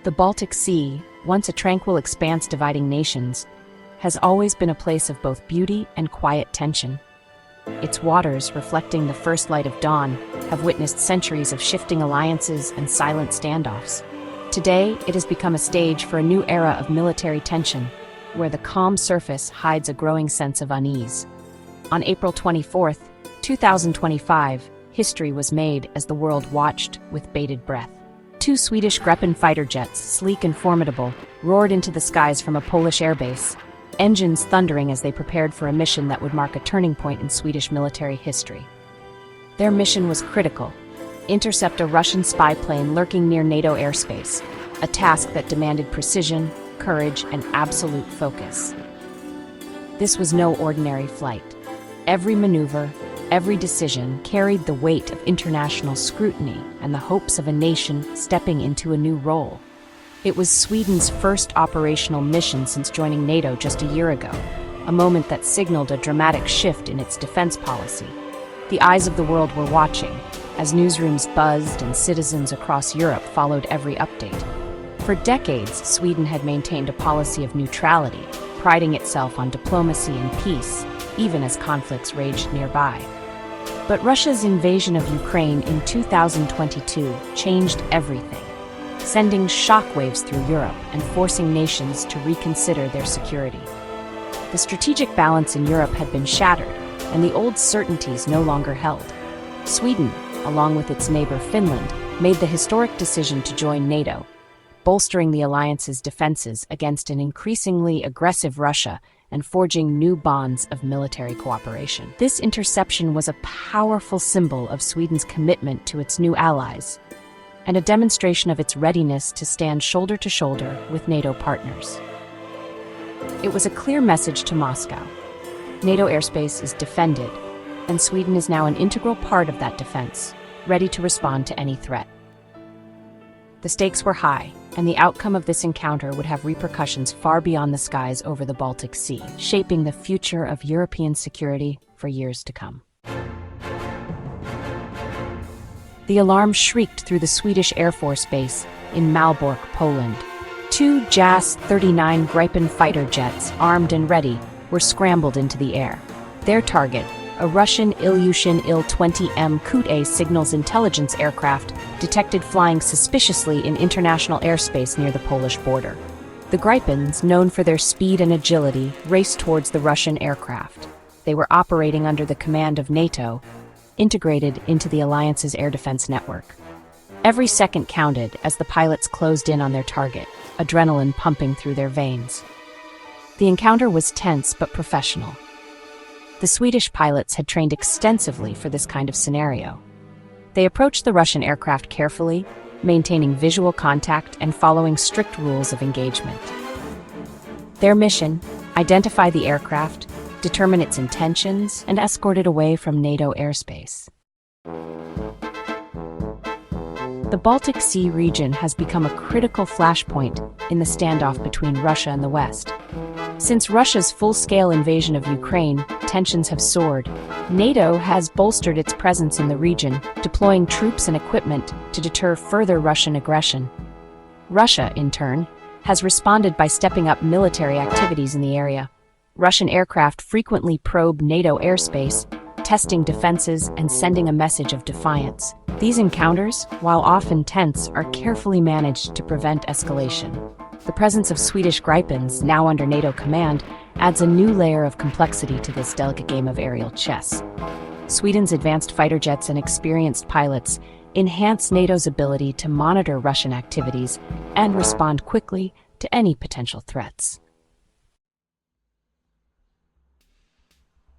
The Baltic Sea, once a tranquil expanse dividing nations, has always been a place of both beauty and quiet tension. Its waters, reflecting the first light of dawn, have witnessed centuries of shifting alliances and silent standoffs. Today, it has become a stage for a new era of military tension, where the calm surface hides a growing sense of unease. On April 24, 2025, history was made as the world watched with bated breath. Two Swedish Gripen fighter jets, sleek and formidable, roared into the skies from a Polish airbase, engines thundering as they prepared for a mission that would mark a turning point in Swedish military history. Their mission was critical: intercept a Russian spy plane lurking near NATO airspace, a task that demanded precision, courage, and absolute focus. This was no ordinary flight. Every maneuver, every decision carried the weight of international scrutiny and the hopes of a nation stepping into a new role. It was Sweden's first operational mission since joining NATO just a year ago, a moment that signaled a dramatic shift in its defense policy. The eyes of the world were watching, as newsrooms buzzed and citizens across Europe followed every update. For decades, Sweden had maintained a policy of neutrality, priding itself on diplomacy and peace, even as conflicts raged nearby. But Russia's invasion of Ukraine in 2022 changed everything, sending shockwaves through Europe and forcing nations to reconsider their security. The strategic balance in Europe had been shattered, and the old certainties no longer held. Sweden, along with its neighbor Finland, made the historic decision to join NATO, bolstering the alliance's defenses against an increasingly aggressive Russia and forging new bonds of military cooperation. This interception was a powerful symbol of Sweden's commitment to its new allies, and a demonstration of its readiness to stand shoulder to shoulder with NATO partners. It was a clear message to Moscow. NATO airspace is defended, and Sweden is now an integral part of that defense, ready to respond to any threat. The stakes were high, and the outcome of this encounter would have repercussions far beyond the skies over the Baltic Sea, shaping the future of European security for years to come. The alarm shrieked through the Swedish Air Force Base in Malbork, Poland. Two JAS-39 Gripen fighter jets, armed and ready, were scrambled into the air. Their target, a Russian Il-20M Kut-A signals intelligence aircraft, detected flying suspiciously in international airspace near the Polish border. The Gripens, known for their speed and agility, raced towards the Russian aircraft. They were operating under the command of NATO, integrated into the alliance's air defense network. Every second counted as the pilots closed in on their target, adrenaline pumping through their veins. The encounter was tense but professional. The Swedish pilots had trained extensively for this kind of scenario. They approached the Russian aircraft carefully, maintaining visual contact and following strict rules of engagement. Their mission: identify the aircraft, determine its intentions, and escort it away from NATO airspace. The Baltic Sea region has become a critical flashpoint in the standoff between Russia and the West. Since Russia's full-scale invasion of Ukraine, tensions have soared. NATO has bolstered its presence in the region, deploying troops and equipment to deter further Russian aggression. Russia, in turn, has responded by stepping up military activities in the area. Russian aircraft frequently probe NATO airspace, testing defenses and sending a message of defiance. These encounters, while often tense, are carefully managed to prevent escalation. The presence of Swedish Gripens, now under NATO command, adds a new layer of complexity to this delicate game of aerial chess. Sweden's advanced fighter jets and experienced pilots enhance NATO's ability to monitor Russian activities and respond quickly to any potential threats.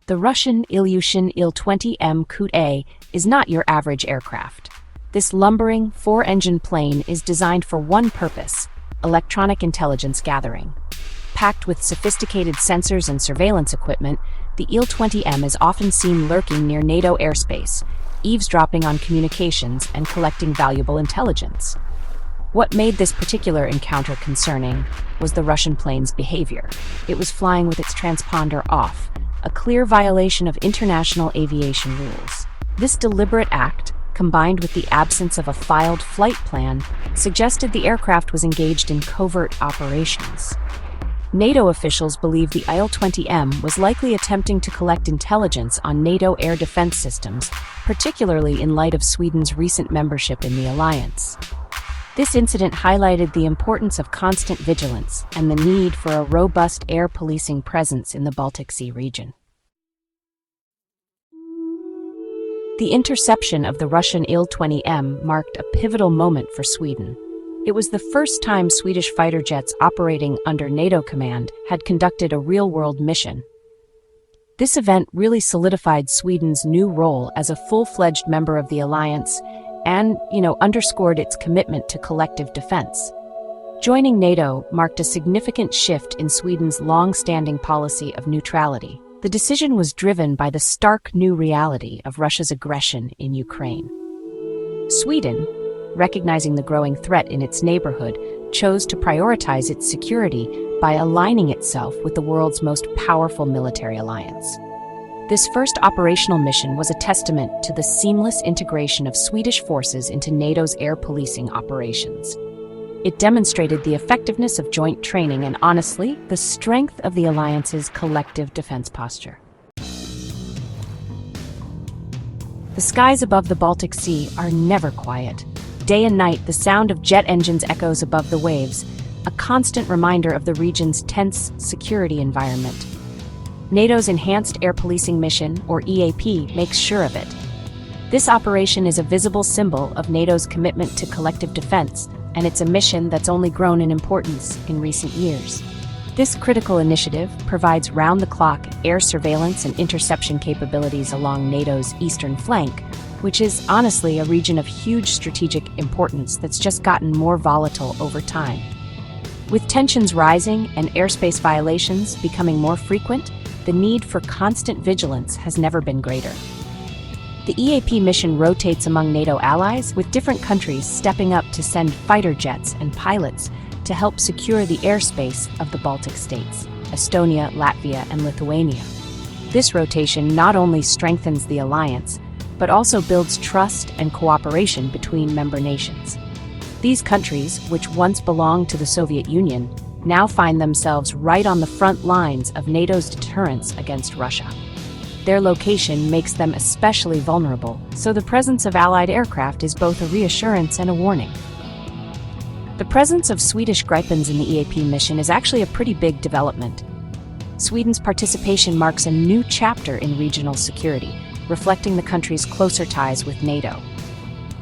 The Russian Il-20M Kut-A is not your average aircraft. This lumbering, four-engine plane is designed for one purpose: electronic intelligence gathering. Packed with sophisticated sensors and surveillance equipment, the Il-20M is often seen lurking near NATO airspace, eavesdropping on communications and collecting valuable intelligence. What made this particular encounter concerning was the Russian plane's behavior. It was flying with its transponder off, a clear violation of international aviation rules. This deliberate act, combined with the absence of a filed flight plan, suggested the aircraft was engaged in covert operations. NATO officials believe the Il-20M was likely attempting to collect intelligence on NATO air defense systems, particularly in light of Sweden's recent membership in the alliance. This incident highlighted the importance of constant vigilance and the need for a robust air policing presence in the Baltic Sea region. The interception of the Russian Il-20M marked a pivotal moment for Sweden. It was the first time Swedish fighter jets operating under NATO command had conducted a real-world mission. This event really solidified Sweden's new role as a full-fledged member of the alliance and, underscored its commitment to collective defense. Joining NATO marked a significant shift in Sweden's long-standing policy of neutrality. The decision was driven by the stark new reality of Russia's aggression in Ukraine. Sweden, recognizing the growing threat in its neighborhood, chose to prioritize its security by aligning itself with the world's most powerful military alliance. This first operational mission was a testament to the seamless integration of Swedish forces into NATO's air policing operations. It demonstrated the effectiveness of joint training and, honestly, the strength of the alliance's collective defense posture. The skies above the Baltic Sea are never quiet. Day and night, the sound of jet engines echoes above the waves, a constant reminder of the region's tense security environment. NATO's Enhanced Air Policing Mission, or EAP, makes sure of it. This operation is a visible symbol of NATO's commitment to collective defense, and it's a mission that's only grown in importance in recent years. This critical initiative provides round-the-clock air surveillance and interception capabilities along NATO's eastern flank, which is honestly a region of huge strategic importance that's just gotten more volatile over time. With tensions rising and airspace violations becoming more frequent, the need for constant vigilance has never been greater. The EAP mission rotates among NATO allies, with different countries stepping up to send fighter jets and pilots to help secure the airspace of the Baltic states, Estonia, Latvia, and Lithuania. This rotation not only strengthens the alliance, but also builds trust and cooperation between member nations. These countries, which once belonged to the Soviet Union, now find themselves right on the front lines of NATO's deterrence against Russia. Their location makes them especially vulnerable, so the presence of Allied aircraft is both a reassurance and a warning. The presence of Swedish Gripens in the EAP mission is actually a pretty big development. Sweden's participation marks a new chapter in regional security, reflecting the country's closer ties with NATO.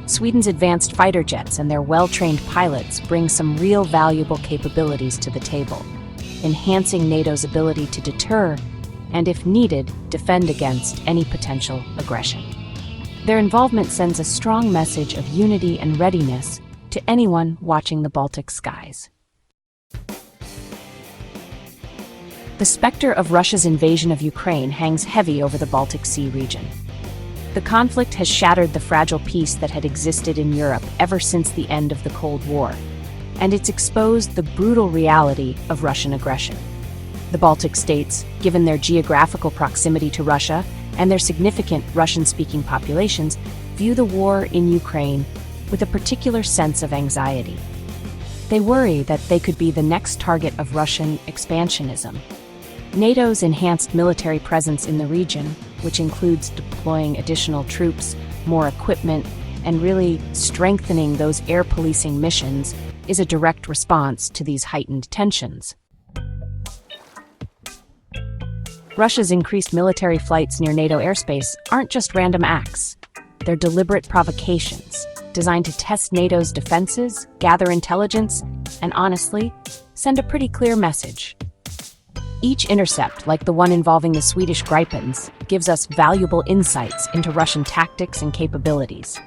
Sweden's advanced fighter jets and their well-trained pilots bring some real valuable capabilities to the table, enhancing NATO's ability to deter and, if needed, defend against any potential aggression. Their involvement sends a strong message of unity and readiness to anyone watching the Baltic skies. The specter of Russia's invasion of Ukraine hangs heavy over the Baltic Sea region. The conflict has shattered the fragile peace that had existed in Europe ever since the end of the Cold War, and it's exposed the brutal reality of Russian aggression. The Baltic states, given their geographical proximity to Russia and their significant Russian-speaking populations, view the war in Ukraine with a particular sense of anxiety. They worry that they could be the next target of Russian expansionism. NATO's enhanced military presence in the region, which includes deploying additional troops, more equipment, and really strengthening those air policing missions, is a direct response to these heightened tensions. Russia's increased military flights near NATO airspace aren't just random acts. They're deliberate provocations, designed to test NATO's defenses, gather intelligence, and honestly, send a pretty clear message. Each intercept, like the one involving the Swedish Gripens, gives us valuable insights into Russian tactics and capabilities.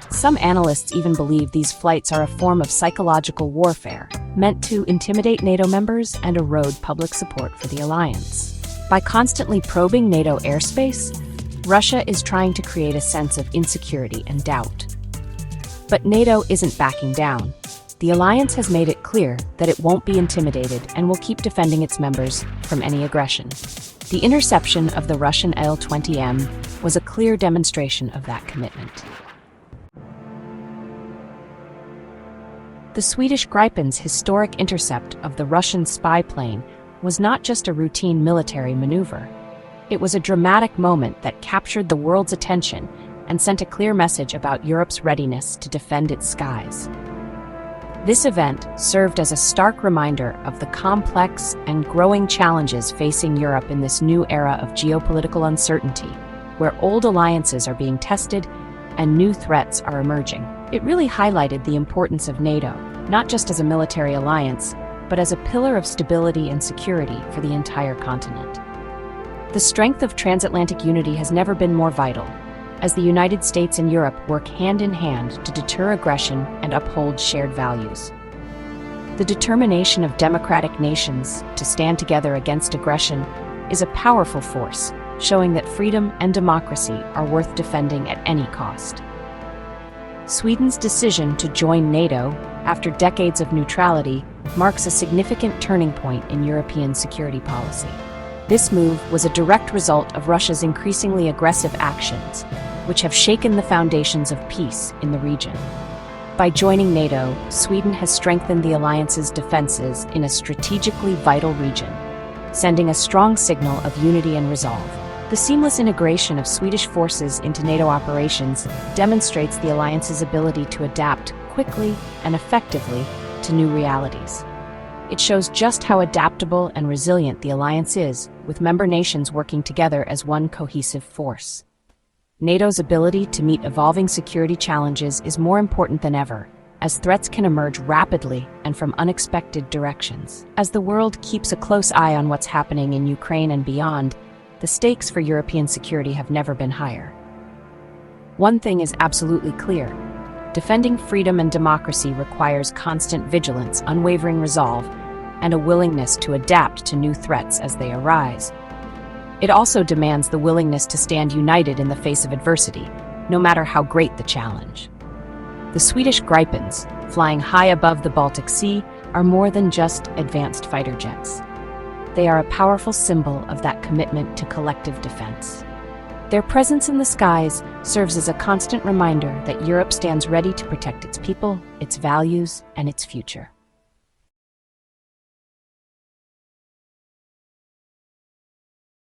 Some analysts even believe these flights are a form of psychological warfare, meant to intimidate NATO members and erode public support for the alliance. By constantly probing NATO airspace, Russia is trying to create a sense of insecurity and doubt. But NATO isn't backing down. The alliance has made it clear that it won't be intimidated and will keep defending its members from any aggression. The interception of the Russian Il-20M was a clear demonstration of that commitment. The Swedish Gripen's historic intercept of the Russian spy plane was not just a routine military maneuver. It was a dramatic moment that captured the world's attention and sent a clear message about Europe's readiness to defend its skies. This event served as a stark reminder of the complex and growing challenges facing Europe in this new era of geopolitical uncertainty, where old alliances are being tested and new threats are emerging. It really highlighted the importance of NATO, not just as a military alliance, but as a pillar of stability and security for the entire continent. The strength of transatlantic unity has never been more vital, as the United States and Europe work hand in hand to deter aggression and uphold shared values. The determination of democratic nations to stand together against aggression is a powerful force, showing that freedom and democracy are worth defending at any cost. Sweden's decision to join NATO, after decades of neutrality, marks a significant turning point in European security policy. This move was a direct result of Russia's increasingly aggressive actions, which have shaken the foundations of peace in the region. By joining NATO, Sweden has strengthened the alliance's defenses in a strategically vital region, sending a strong signal of unity and resolve. The seamless integration of Swedish forces into NATO operations demonstrates the alliance's ability to adapt quickly and effectively to new realities. It shows just how adaptable and resilient the alliance is, with member nations working together as one cohesive force. NATO's ability to meet evolving security challenges is more important than ever, as threats can emerge rapidly and from unexpected directions. As the world keeps a close eye on what's happening in Ukraine and beyond, the stakes for European security have never been higher. One thing is absolutely clear: defending freedom and democracy requires constant vigilance, unwavering resolve, and a willingness to adapt to new threats as they arise. It also demands the willingness to stand united in the face of adversity, no matter how great the challenge. The Swedish Gripens, flying high above the Baltic Sea, are more than just advanced fighter jets. They are a powerful symbol of that commitment to collective defense. Their presence in the skies serves as a constant reminder that Europe stands ready to protect its people, its values, and its future.